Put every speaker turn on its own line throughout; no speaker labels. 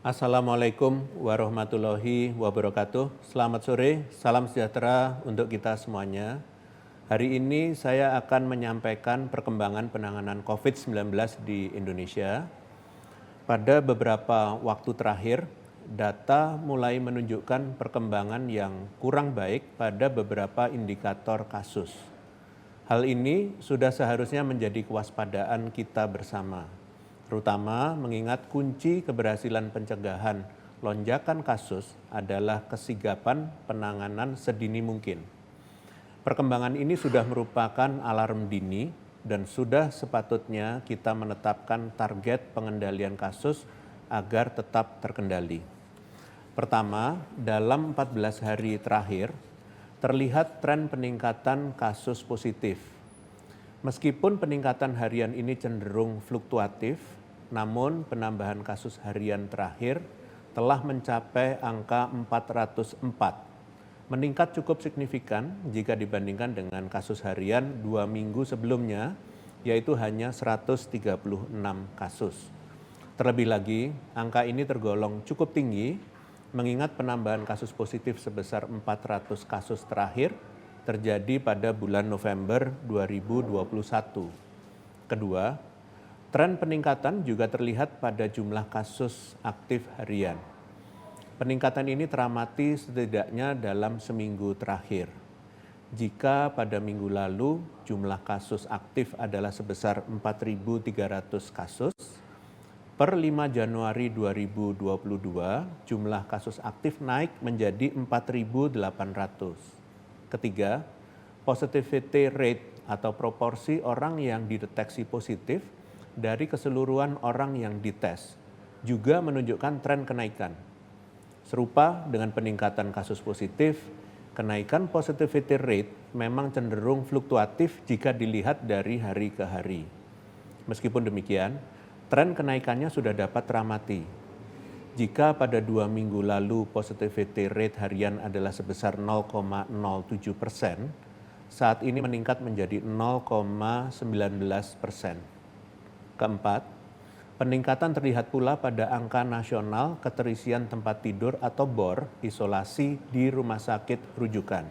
Assalamualaikum warahmatullahi wabarakatuh. Selamat sore, salam sejahtera untuk kita semuanya. Hari ini saya akan menyampaikan perkembangan penanganan COVID-19 di Indonesia. Pada beberapa waktu terakhir, data mulai menunjukkan perkembangan yang kurang baik pada beberapa indikator kasus. Hal ini sudah seharusnya menjadi kewaspadaan kita bersama, terutama mengingat kunci keberhasilan pencegahan lonjakan kasus adalah kesigapan penanganan sedini mungkin. Perkembangan ini sudah merupakan alarm dini dan sudah sepatutnya kita menetapkan target pengendalian kasus agar tetap terkendali. Pertama, dalam 14 hari terakhir, terlihat tren peningkatan kasus positif. Meskipun peningkatan harian ini cenderung fluktuatif, namun penambahan kasus harian terakhir telah mencapai angka 404. Meningkat cukup signifikan jika dibandingkan dengan kasus harian 2 minggu sebelumnya, yaitu hanya 136 kasus. Terlebih lagi, angka ini tergolong cukup tinggi mengingat penambahan kasus positif sebesar 400 kasus terakhir terjadi pada bulan November 2021. Kedua, tren peningkatan juga terlihat pada jumlah kasus aktif harian. Peningkatan ini teramati setidaknya dalam seminggu terakhir. Jika pada minggu lalu jumlah kasus aktif adalah sebesar 4.300 kasus, per 5 Januari 2022, jumlah kasus aktif naik menjadi 4.800. Ketiga, positivity rate atau proporsi orang yang dideteksi positif dari keseluruhan orang yang dites juga menunjukkan tren kenaikan. Serupa dengan peningkatan kasus positif, kenaikan positivity rate memang cenderung fluktuatif jika dilihat dari hari ke hari. Meskipun demikian, tren kenaikannya sudah dapat teramati. Jika pada 2 minggu lalu positivity rate harian adalah sebesar 0,07%, saat ini meningkat menjadi 0,19%. Keempat, peningkatan terlihat pula pada angka nasional keterisian tempat tidur atau BOR isolasi di rumah sakit rujukan.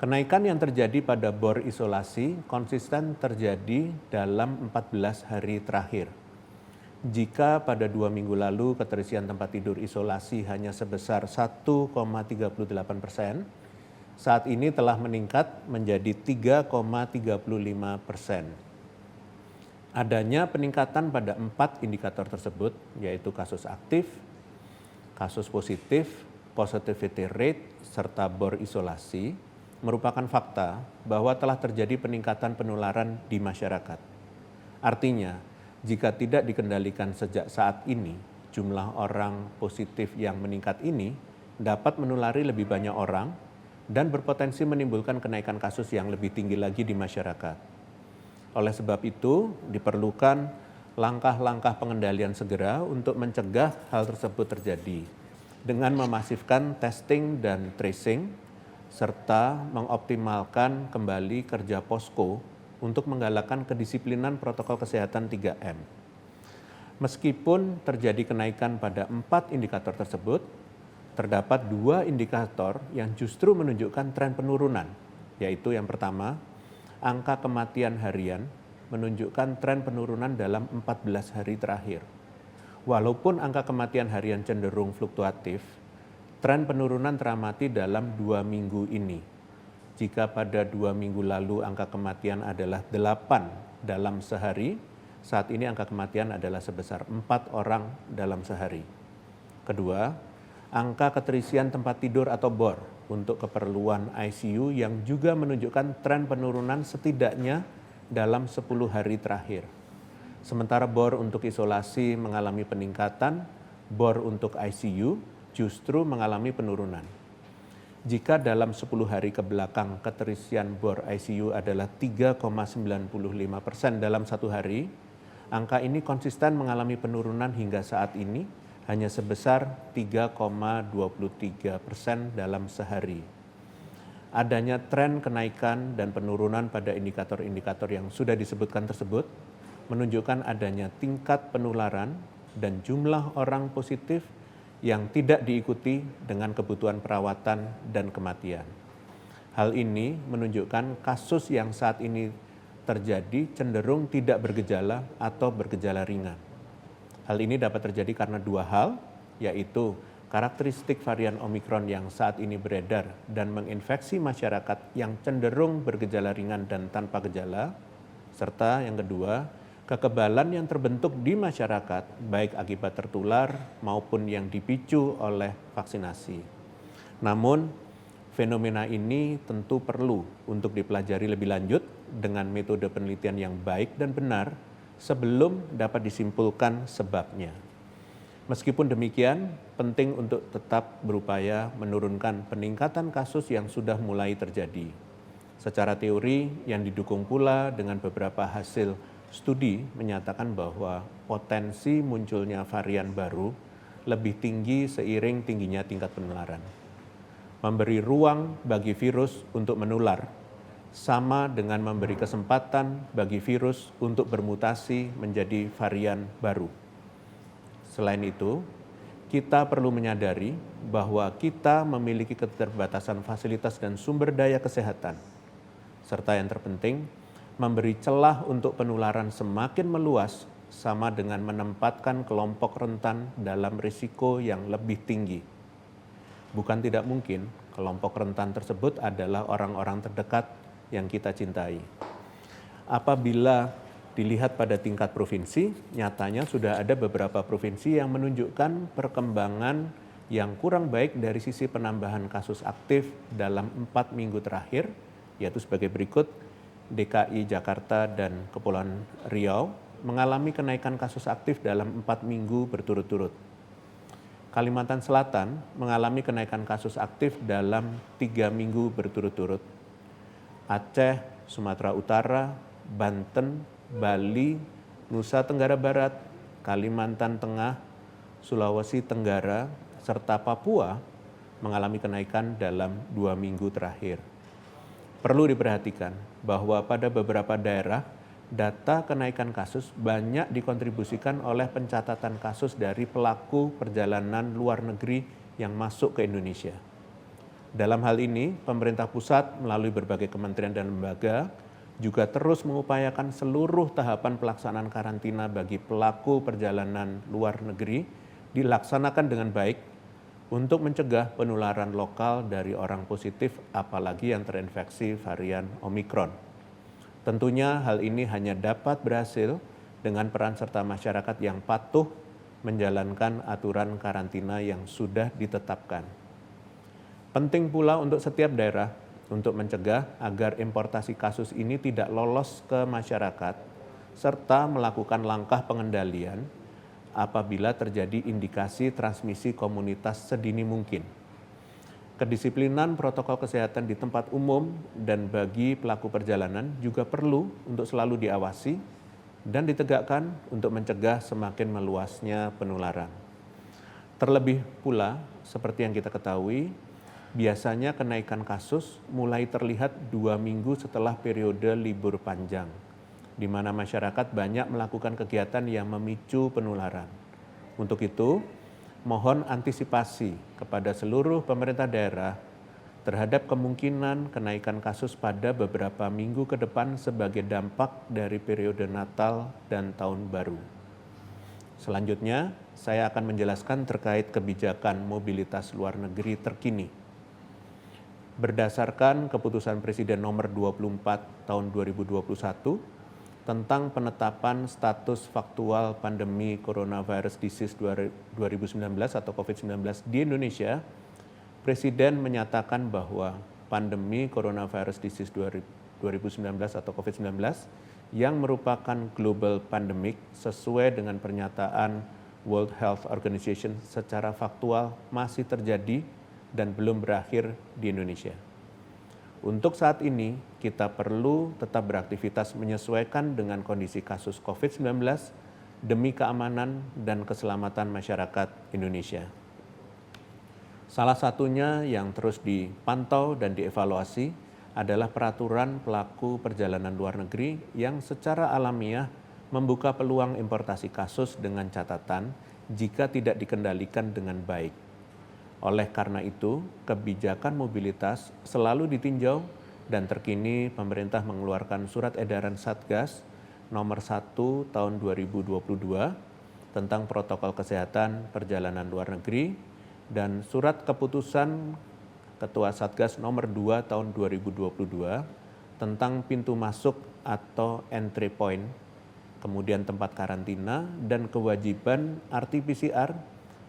Kenaikan yang terjadi pada BOR isolasi konsisten terjadi dalam 14 hari terakhir. Jika pada 2 minggu lalu keterisian tempat tidur isolasi hanya sebesar 1,38%, saat ini telah meningkat menjadi 3,35%. Adanya peningkatan pada 4 indikator tersebut, yaitu kasus aktif, kasus positif, positivity rate, serta BOR isolasi, merupakan fakta bahwa telah terjadi peningkatan penularan di masyarakat. Artinya, jika tidak dikendalikan sejak saat ini, jumlah orang positif yang meningkat ini dapat menulari lebih banyak orang dan berpotensi menimbulkan kenaikan kasus yang lebih tinggi lagi di masyarakat. Oleh sebab itu, diperlukan langkah-langkah pengendalian segera untuk mencegah hal tersebut terjadi dengan memasifkan testing dan tracing serta mengoptimalkan kembali kerja posko untuk menggalakkan kedisiplinan protokol kesehatan 3M. Meskipun terjadi kenaikan pada 4 indikator tersebut, terdapat 2 indikator yang justru menunjukkan tren penurunan, yaitu yang pertama, angka kematian harian menunjukkan tren penurunan dalam 14 hari terakhir. Walaupun angka kematian harian cenderung fluktuatif, tren penurunan teramati dalam 2 minggu ini. Jika pada 2 minggu lalu angka kematian adalah 8 dalam sehari, saat ini angka kematian adalah sebesar 4 orang dalam sehari. Kedua, angka keterisian tempat tidur atau BOR untuk keperluan ICU yang juga menunjukkan tren penurunan setidaknya dalam 10 hari terakhir. Sementara BOR untuk isolasi mengalami peningkatan, BOR untuk ICU justru mengalami penurunan. Jika dalam 10 hari ke belakang keterisian BOR ICU adalah 3,95% dalam 1 hari, angka ini konsisten mengalami penurunan hingga saat ini hanya sebesar 3,23% dalam sehari. Adanya tren kenaikan dan penurunan pada indikator-indikator yang sudah disebutkan tersebut menunjukkan adanya tingkat penularan dan jumlah orang positif yang tidak diikuti dengan kebutuhan perawatan dan kematian. Hal ini menunjukkan kasus yang saat ini terjadi cenderung tidak bergejala atau bergejala ringan. Hal ini dapat terjadi karena dua hal, yaitu karakteristik varian Omikron yang saat ini beredar dan menginfeksi masyarakat yang cenderung bergejala ringan dan tanpa gejala, serta yang kedua, kekebalan yang terbentuk di masyarakat baik akibat tertular maupun yang dipicu oleh vaksinasi. Namun, fenomena ini tentu perlu untuk dipelajari lebih lanjut dengan metode penelitian yang baik dan benar sebelum dapat disimpulkan sebabnya. Meskipun demikian, penting untuk tetap berupaya menurunkan peningkatan kasus yang sudah mulai terjadi. Secara teori yang didukung pula dengan beberapa hasil studi menyatakan bahwa potensi munculnya varian baru lebih tinggi seiring tingginya tingkat penularan. Memberi ruang bagi virus untuk menular sama dengan memberi kesempatan bagi virus untuk bermutasi menjadi varian baru. Selain itu, kita perlu menyadari bahwa kita memiliki keterbatasan fasilitas dan sumber daya kesehatan, serta yang terpenting, memberi celah untuk penularan semakin meluas sama dengan menempatkan kelompok rentan dalam risiko yang lebih tinggi. Bukan tidak mungkin kelompok rentan tersebut adalah orang-orang terdekat yang kita cintai. Apabila dilihat pada tingkat provinsi, nyatanya sudah ada beberapa provinsi yang menunjukkan perkembangan yang kurang baik dari sisi penambahan kasus aktif dalam 4 minggu terakhir, yaitu sebagai berikut: DKI Jakarta dan Kepulauan Riau mengalami kenaikan kasus aktif dalam 4 minggu berturut-turut. Kalimantan Selatan mengalami kenaikan kasus aktif dalam 3 minggu berturut-turut. Aceh, Sumatera Utara, Banten, Bali, Nusa Tenggara Barat, Kalimantan Tengah, Sulawesi Tenggara, serta Papua mengalami kenaikan dalam 2 minggu terakhir. Perlu diperhatikan bahwa pada beberapa daerah, data kenaikan kasus banyak dikontribusikan oleh pencatatan kasus dari pelaku perjalanan luar negeri yang masuk ke Indonesia. Dalam hal ini, pemerintah pusat melalui berbagai kementerian dan lembaga juga terus mengupayakan seluruh tahapan pelaksanaan karantina bagi pelaku perjalanan luar negeri dilaksanakan dengan baik untuk mencegah penularan lokal dari orang positif apalagi yang terinfeksi varian Omikron. Tentunya hal ini hanya dapat berhasil dengan peran serta masyarakat yang patuh menjalankan aturan karantina yang sudah ditetapkan. Penting pula untuk setiap daerah untuk mencegah agar importasi kasus ini tidak lolos ke masyarakat, serta melakukan langkah pengendalian apabila terjadi indikasi transmisi komunitas sedini mungkin. Kedisiplinan protokol kesehatan di tempat umum dan bagi pelaku perjalanan juga perlu untuk selalu diawasi dan ditegakkan untuk mencegah semakin meluasnya penularan. Terlebih pula, seperti yang kita ketahui, biasanya kenaikan kasus mulai terlihat 2 minggu setelah periode libur panjang, di mana masyarakat banyak melakukan kegiatan yang memicu penularan. Untuk itu, mohon antisipasi kepada seluruh pemerintah daerah terhadap kemungkinan kenaikan kasus pada beberapa minggu ke depan sebagai dampak dari periode Natal dan Tahun Baru. Selanjutnya, saya akan menjelaskan terkait kebijakan mobilitas luar negeri terkini. Berdasarkan keputusan Presiden nomor 24 tahun 2021 tentang penetapan status faktual pandemi coronavirus disease 2019 atau COVID-19 di Indonesia, Presiden menyatakan bahwa pandemi coronavirus disease 2019 atau COVID-19 yang merupakan global pandemic sesuai dengan pernyataan World Health Organization secara faktual masih terjadi dan belum berakhir di Indonesia. Untuk saat ini, kita perlu tetap beraktivitas menyesuaikan dengan kondisi kasus COVID-19 demi keamanan dan keselamatan masyarakat Indonesia. Salah satunya yang terus dipantau dan dievaluasi adalah peraturan pelaku perjalanan luar negeri yang secara alamiah membuka peluang importasi kasus dengan catatan jika tidak dikendalikan dengan baik. Oleh karena itu, kebijakan mobilitas selalu ditinjau dan terkini pemerintah mengeluarkan surat edaran Satgas nomor 1 tahun 2022 tentang protokol kesehatan perjalanan luar negeri dan surat keputusan Ketua Satgas nomor 2 tahun 2022 tentang pintu masuk atau entry point, kemudian tempat karantina dan kewajiban RT-PCR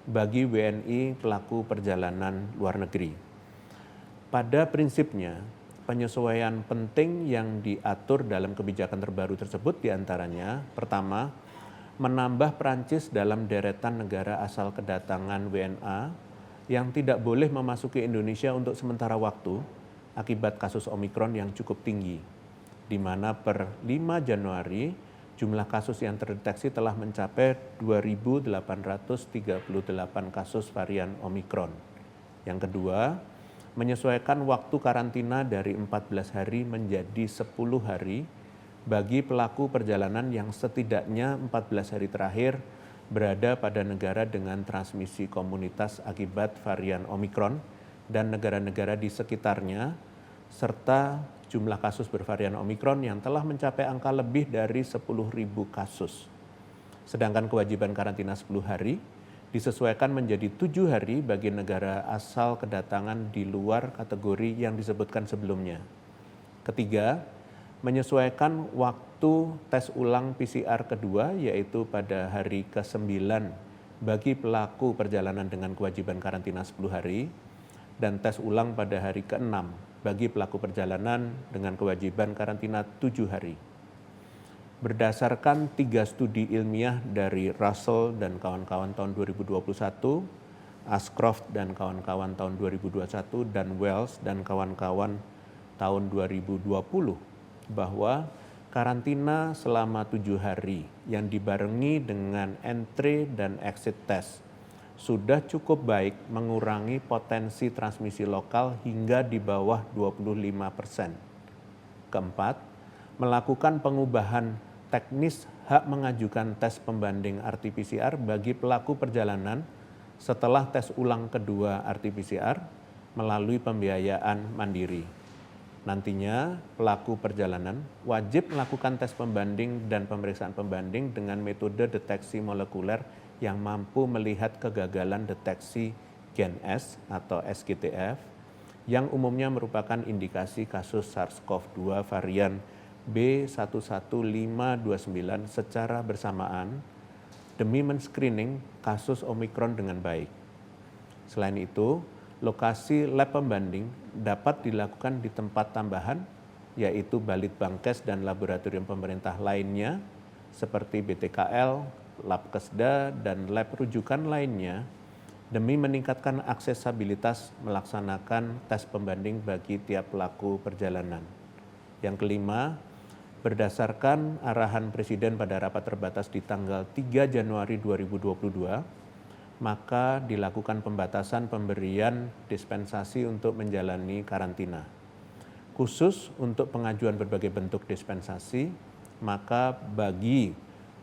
bagi WNI pelaku perjalanan luar negeri. Pada prinsipnya, penyesuaian penting yang diatur dalam kebijakan terbaru tersebut diantaranya, pertama, menambah Prancis dalam deretan negara asal kedatangan WNA yang tidak boleh memasuki Indonesia untuk sementara waktu akibat kasus Omikron yang cukup tinggi, di mana per 5 Januari jumlah kasus yang terdeteksi telah mencapai 2.838 kasus varian Omikron. Yang kedua, menyesuaikan waktu karantina dari 14 hari menjadi 10 hari bagi pelaku perjalanan yang setidaknya 14 hari terakhir berada pada negara dengan transmisi komunitas akibat varian Omikron dan negara-negara di sekitarnya, serta jumlah kasus bervarian Omikron yang telah mencapai angka lebih dari 10.000 kasus. Sedangkan kewajiban karantina 10 hari disesuaikan menjadi 7 hari bagi negara asal kedatangan di luar kategori yang disebutkan sebelumnya. Ketiga, menyesuaikan waktu tes ulang PCR kedua yaitu pada hari ke-9 bagi pelaku perjalanan dengan kewajiban karantina 10 hari dan tes ulang pada hari ke-6 bagi pelaku perjalanan dengan kewajiban karantina 7 hari. Berdasarkan 3 studi ilmiah dari Russell dan kawan-kawan tahun 2021, Ashcroft dan kawan-kawan tahun 2021, dan Wells dan kawan-kawan tahun 2020, bahwa karantina selama 7 hari yang dibarengi dengan entry dan exit test sudah cukup baik mengurangi potensi transmisi lokal hingga di bawah 25%. Keempat, melakukan pengubahan teknis hak mengajukan tes pembanding RT-PCR bagi pelaku perjalanan setelah tes ulang kedua RT-PCR melalui pembiayaan mandiri. Nantinya, pelaku perjalanan wajib melakukan tes pembanding dan pemeriksaan pembanding dengan metode deteksi molekuler yang mampu melihat kegagalan deteksi gen S atau SGTF yang umumnya merupakan indikasi kasus SARS-CoV-2 varian B11529 secara bersamaan demi men-screening kasus Omikron dengan baik. Selain itu, lokasi lab pembanding dapat dilakukan di tempat tambahan yaitu Balitbangkes dan laboratorium pemerintah lainnya seperti BTKL, Labkesda, dan lab rujukan lainnya demi meningkatkan aksesabilitas melaksanakan tes pembanding bagi tiap pelaku perjalanan. Yang kelima, berdasarkan arahan Presiden pada rapat terbatas di tanggal 3 Januari 2022, maka dilakukan pembatasan pemberian dispensasi untuk menjalani karantina. Khusus untuk pengajuan berbagai bentuk dispensasi, maka bagi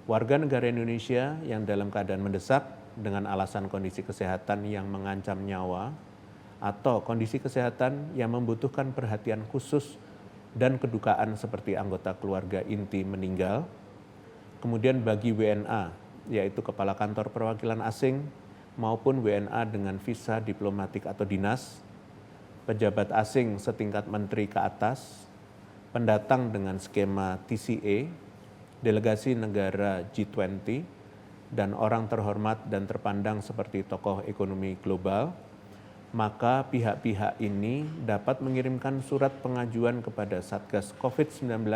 warga negara Indonesia yang dalam keadaan mendesak dengan alasan kondisi kesehatan yang mengancam nyawa atau kondisi kesehatan yang membutuhkan perhatian khusus dan kedukaan seperti anggota keluarga inti meninggal, kemudian bagi WNA, yaitu Kepala Kantor Perwakilan Asing maupun WNA dengan visa diplomatik atau dinas, pejabat asing setingkat menteri ke atas, pendatang dengan skema TCA, delegasi negara G20, dan orang terhormat dan terpandang seperti tokoh ekonomi global, maka pihak-pihak ini dapat mengirimkan surat pengajuan kepada Satgas COVID-19,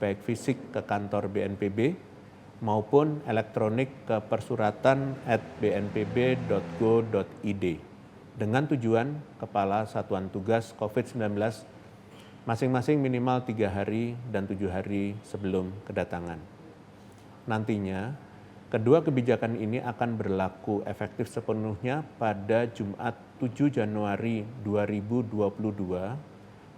baik fisik ke kantor BNPB maupun elektronik ke persuratan@bnpb.go.id dengan tujuan Kepala Satuan Tugas COVID-19 masing-masing minimal 3 hari dan 7 hari sebelum kedatangan. Nantinya, kedua kebijakan ini akan berlaku efektif sepenuhnya pada Jumat 7 Januari 2022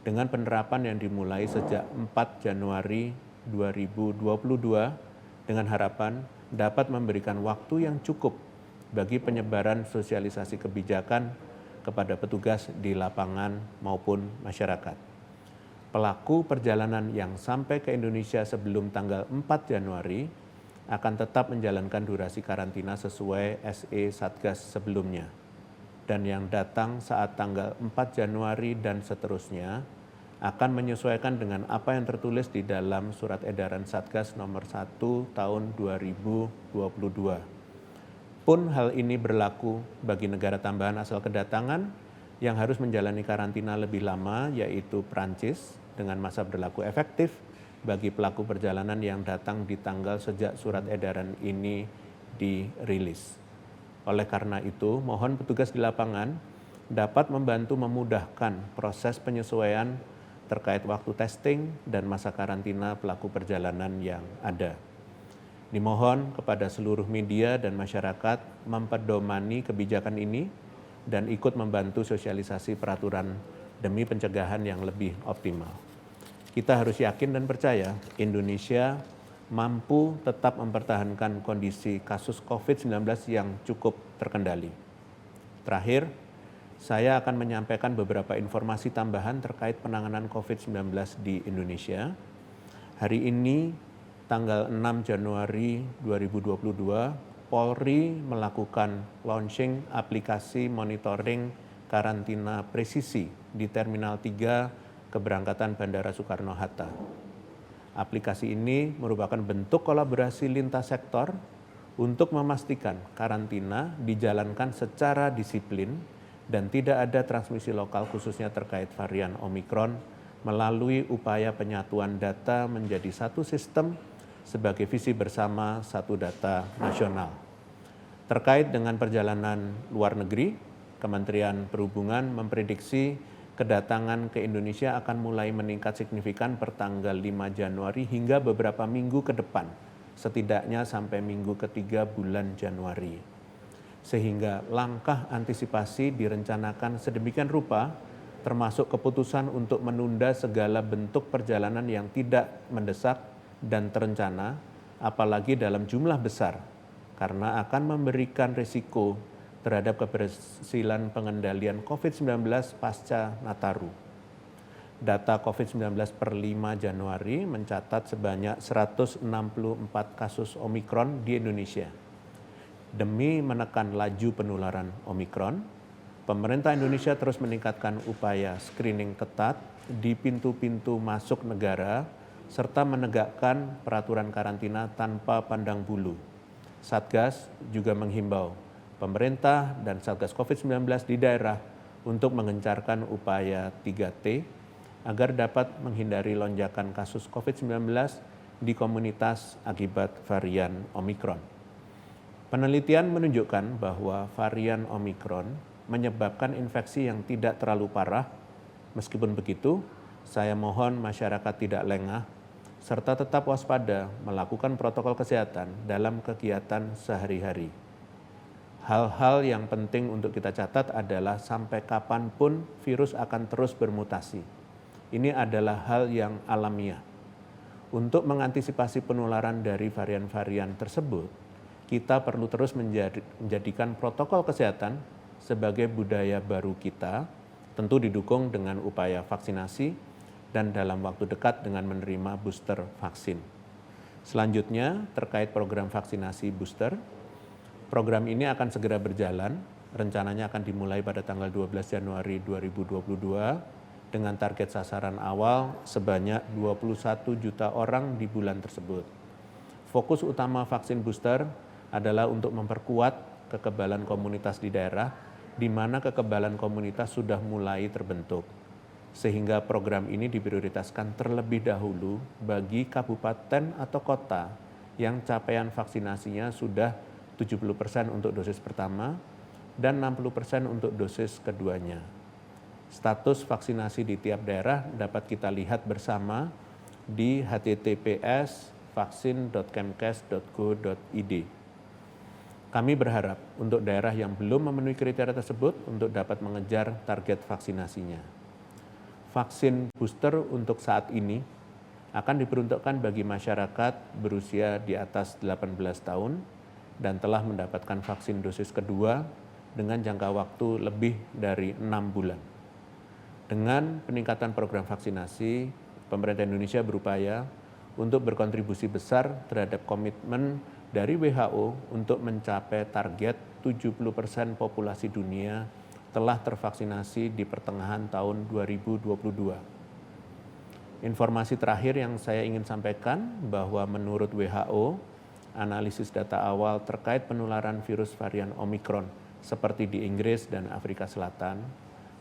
dengan penerapan yang dimulai sejak 4 Januari 2022 dengan harapan dapat memberikan waktu yang cukup bagi penyebaran sosialisasi kebijakan kepada petugas di lapangan maupun masyarakat. Pelaku perjalanan yang sampai ke Indonesia sebelum tanggal 4 Januari akan tetap menjalankan durasi karantina sesuai SE Satgas sebelumnya. Dan yang datang saat tanggal 4 Januari dan seterusnya akan menyesuaikan dengan apa yang tertulis di dalam Surat Edaran Satgas nomor 1 tahun 2022. Pun hal ini berlaku bagi negara tambahan asal kedatangan yang harus menjalani karantina lebih lama, yaitu Prancis dengan masa berlaku efektif bagi pelaku perjalanan yang datang di tanggal sejak surat edaran ini dirilis. Oleh karena itu, mohon petugas di lapangan dapat membantu memudahkan proses penyesuaian terkait waktu testing dan masa karantina pelaku perjalanan yang ada. Dimohon kepada seluruh media dan masyarakat mempedomani kebijakan ini dan ikut membantu sosialisasi peraturan demi pencegahan yang lebih optimal. Kita harus yakin dan percaya Indonesia mampu tetap mempertahankan kondisi kasus COVID-19 yang cukup terkendali. Terakhir, saya akan menyampaikan beberapa informasi tambahan terkait penanganan COVID-19 di Indonesia. Hari ini, tanggal 6 Januari 2022, Polri melakukan launching aplikasi monitoring karantina presisi di Terminal 3 keberangkatan Bandara Soekarno-Hatta. Aplikasi ini merupakan bentuk kolaborasi lintas sektor untuk memastikan karantina dijalankan secara disiplin dan tidak ada transmisi lokal khususnya terkait varian Omikron melalui upaya penyatuan data menjadi satu sistem sebagai visi bersama satu data nasional. Terkait dengan perjalanan luar negeri, Kementerian Perhubungan memprediksi kedatangan ke Indonesia akan mulai meningkat signifikan per tanggal 5 Januari hingga beberapa minggu ke depan, setidaknya sampai minggu ketiga bulan Januari. Sehingga langkah antisipasi direncanakan sedemikian rupa, termasuk keputusan untuk menunda segala bentuk perjalanan yang tidak mendesak dan terencana, apalagi dalam jumlah besar, karena akan memberikan risiko terhadap keberhasilan pengendalian COVID-19 pasca Nataru. Data COVID-19 per 5 Januari mencatat sebanyak 164 kasus Omikron di Indonesia. Demi menekan laju penularan Omikron, pemerintah Indonesia terus meningkatkan upaya screening ketat di pintu-pintu masuk negara serta menegakkan peraturan karantina tanpa pandang bulu. Satgas juga menghimbau pemerintah dan Satgas COVID-19 di daerah untuk mengencarkan upaya 3T agar dapat menghindari lonjakan kasus COVID-19 di komunitas akibat varian Omikron. Penelitian menunjukkan bahwa varian Omikron menyebabkan infeksi yang tidak terlalu parah. Meskipun begitu, saya mohon masyarakat tidak lengah serta tetap waspada melakukan protokol kesehatan dalam kegiatan sehari-hari. Hal-hal yang penting untuk kita catat adalah sampai kapanpun virus akan terus bermutasi. Ini adalah hal yang alamiah. Untuk mengantisipasi penularan dari varian-varian tersebut, kita perlu terus menjadikan protokol kesehatan sebagai budaya baru kita, tentu didukung dengan upaya vaksinasi dan dalam waktu dekat dengan menerima booster vaksin. Selanjutnya, terkait program vaksinasi booster, program ini akan segera berjalan, rencananya akan dimulai pada tanggal 12 Januari 2022 dengan target sasaran awal sebanyak 21 juta orang di bulan tersebut. Fokus utama vaksin booster adalah untuk memperkuat kekebalan komunitas di daerah, di mana kekebalan komunitas sudah mulai terbentuk. Sehingga program ini diprioritaskan terlebih dahulu bagi kabupaten atau kota yang capaian vaksinasinya sudah 70% untuk dosis pertama dan 60% untuk dosis keduanya. Status vaksinasi di tiap daerah dapat kita lihat bersama di https://vaksin.kemkes.go.id. Kami berharap untuk daerah yang belum memenuhi kriteria tersebut untuk dapat mengejar target vaksinasinya. Vaksin booster untuk saat ini akan diperuntukkan bagi masyarakat berusia di atas 18 tahun dan telah mendapatkan vaksin dosis kedua dengan jangka waktu lebih dari 6 bulan. Dengan peningkatan program vaksinasi, pemerintah Indonesia berupaya untuk berkontribusi besar terhadap komitmen dari WHO untuk mencapai target 70% populasi dunia telah tervaksinasi di pertengahan tahun 2022. Informasi terakhir yang saya ingin sampaikan bahwa menurut WHO, analisis data awal terkait penularan virus varian Omikron seperti di Inggris dan Afrika Selatan,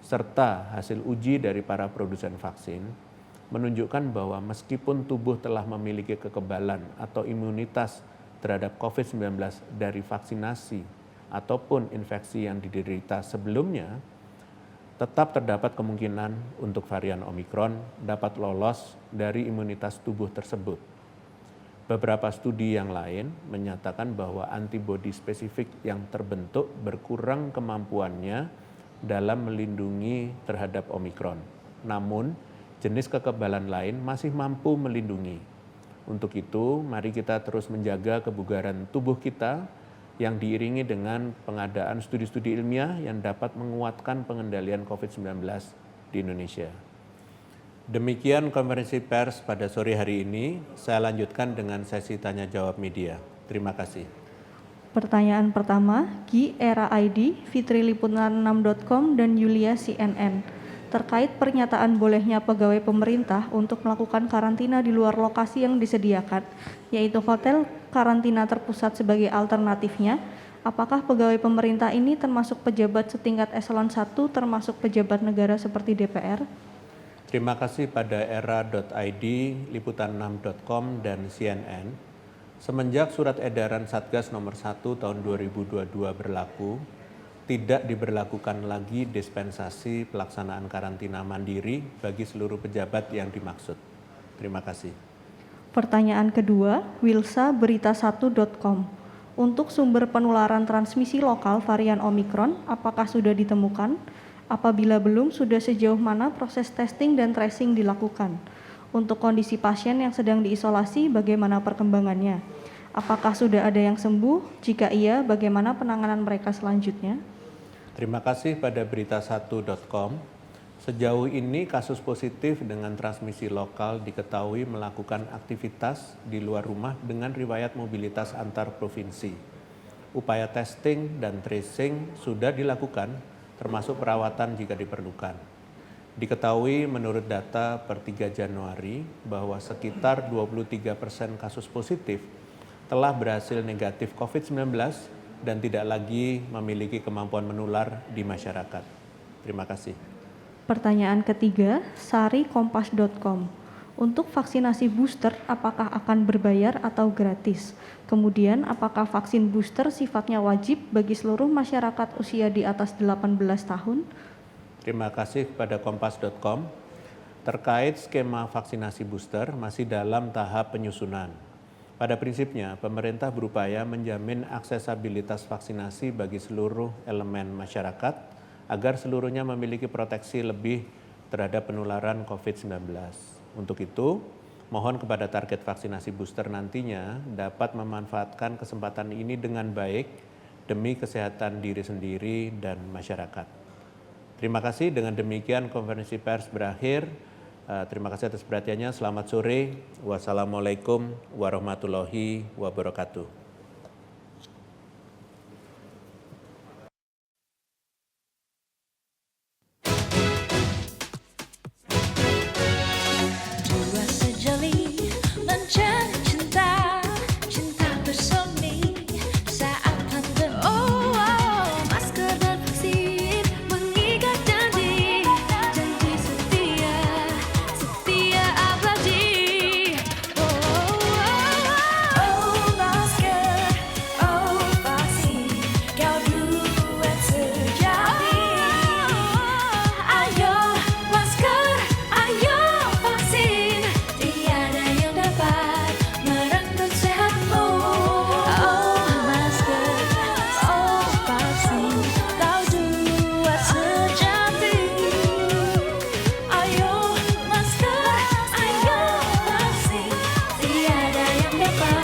serta hasil uji dari para produsen vaksin, menunjukkan bahwa meskipun tubuh telah memiliki kekebalan atau imunitas terhadap COVID-19 dari vaksinasi ataupun infeksi yang diderita sebelumnya, tetap terdapat kemungkinan untuk varian Omikron dapat lolos dari imunitas tubuh tersebut. Beberapa studi yang lain menyatakan bahwa antibodi spesifik yang terbentuk berkurang kemampuannya dalam melindungi terhadap Omikron. Namun, jenis kekebalan lain masih mampu melindungi. Untuk itu, mari kita terus menjaga kebugaran tubuh kita yang diiringi dengan pengadaan studi-studi ilmiah yang dapat menguatkan pengendalian COVID-19 di Indonesia. Demikian konferensi pers pada sore hari ini. Saya lanjutkan dengan sesi tanya jawab media. Terima kasih.
Pertanyaan pertama, Gi Era ID, fitriliputan6.com dan Yulia CNN. Terkait pernyataan bolehnya pegawai pemerintah untuk melakukan karantina di luar lokasi yang disediakan, yaitu hotel karantina terpusat sebagai alternatifnya, apakah pegawai pemerintah ini termasuk pejabat setingkat eselon 1 termasuk pejabat negara seperti DPR?
Terima kasih pada era.id, liputan6.com, dan CNN. Semenjak surat edaran Satgas nomor 1 tahun 2022 berlaku, tidak diberlakukan lagi dispensasi pelaksanaan karantina mandiri bagi seluruh pejabat yang dimaksud. Terima kasih.
Pertanyaan kedua, Wilsa berita1.com. Untuk sumber penularan transmisi lokal varian Omikron, apakah sudah ditemukan? Apabila belum, sudah sejauh mana proses testing dan tracing dilakukan? Untuk kondisi pasien yang sedang diisolasi, bagaimana perkembangannya? Apakah sudah ada yang sembuh? Jika iya, bagaimana penanganan mereka selanjutnya?
Terima kasih pada berita1.com. Sejauh ini kasus positif dengan transmisi lokal diketahui melakukan aktivitas di luar rumah dengan riwayat mobilitas antar provinsi. Upaya testing dan tracing sudah dilakukan, termasuk perawatan jika diperlukan. Diketahui menurut data per 3 Januari bahwa sekitar 23% kasus positif telah berhasil negatif COVID-19 dan tidak lagi memiliki kemampuan menular di masyarakat. Terima kasih.
Pertanyaan ketiga, sarikompas.com. Untuk vaksinasi booster, apakah akan berbayar atau gratis? Kemudian, apakah vaksin booster sifatnya wajib bagi seluruh masyarakat usia di atas 18 tahun?
Terima kasih kepada kompas.com. Terkait skema vaksinasi booster masih dalam tahap penyusunan. Pada prinsipnya, pemerintah berupaya menjamin aksesabilitas vaksinasi bagi seluruh elemen masyarakat agar seluruhnya memiliki proteksi lebih terhadap penularan COVID-19. Untuk itu, mohon kepada target vaksinasi booster nantinya dapat memanfaatkan kesempatan ini dengan baik demi kesehatan diri sendiri dan masyarakat. Terima kasih, dengan demikian konferensi pers berakhir. Terima kasih atas perhatiannya. Selamat sore. Wassalamualaikum warahmatullahi wabarakatuh.
Basket dapat